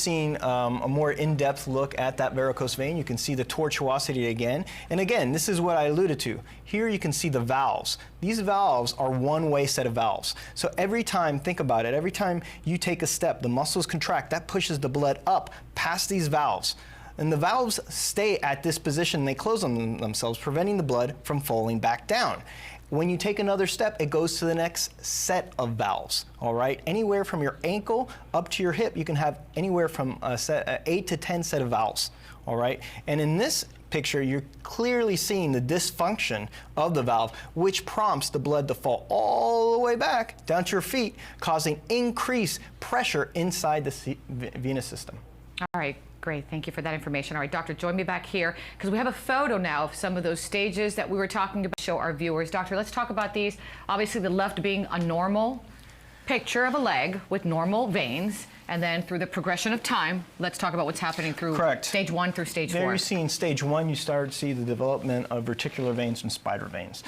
seen a more in-depth look at that varicose vein. You can see the tortuosity again. And again, this is what I alluded to. Here you can see the valves. These valves are one-way set of valves. So every time, think about it, every time you take a step, the muscles contract, that pushes the blood up past these valves. And the valves stay at this position, they close on themselves, preventing the blood from falling back down. When you take another step, it goes to the next set of valves, all right? Anywhere from your ankle up to your hip, you can have anywhere from 8 to 10 set of valves, all right? And in this picture, you're clearly seeing the dysfunction of the valve, which prompts the blood to fall all the way back down to your feet, causing increased pressure inside the venous system. All right, great. Thank you for that information. All right, doctor, join me back here because we have a photo now of some of those stages that we were talking about to show our viewers. Doctor, let's talk about these. Obviously, the left being a normal picture of a leg with normal veins, and then through the progression of time, let's talk about what's happening through stage 1 through stage 4. There you see in stage 1, you start to see the development of reticular veins and spider veins.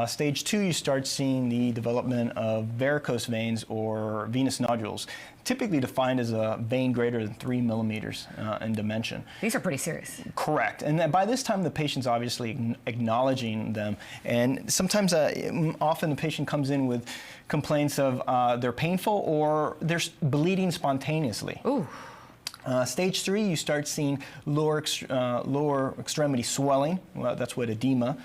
Stage 2, you start seeing the development of varicose veins or venous nodules, typically defined as a vein greater than 3 millimeters in dimension. These are pretty serious. Correct. And by this time, the patient's obviously acknowledging them. And sometimes, often the patient comes in with complaints of they're painful or they're bleeding spontaneously. Ooh. Stage 3, you start seeing lower extremity swelling. Well, that's what edema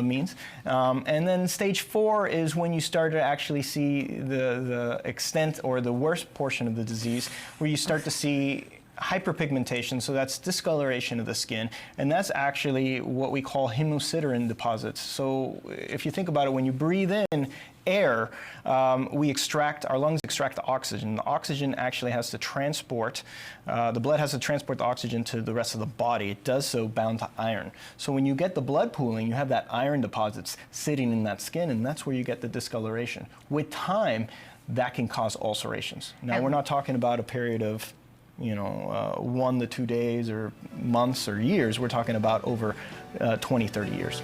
means. And then stage 4 is when you start to actually see the extent or the worst portion of the disease, where you start to see hyperpigmentation, so that's discoloration of the skin, and that's actually what we call hemosiderin deposits. So if you think about it, when you breathe in air, our lungs extract the oxygen. The oxygen actually has to transport, the blood has to transport the oxygen to the rest of the body. It does so bound to iron. So when you get the blood pooling, you have that iron deposits sitting in that skin, and that's where you get the discoloration. With time, that can cause ulcerations. Now, we're not talking about a period of 1 to 2 days or months or years. We're talking about over 20, 30 years.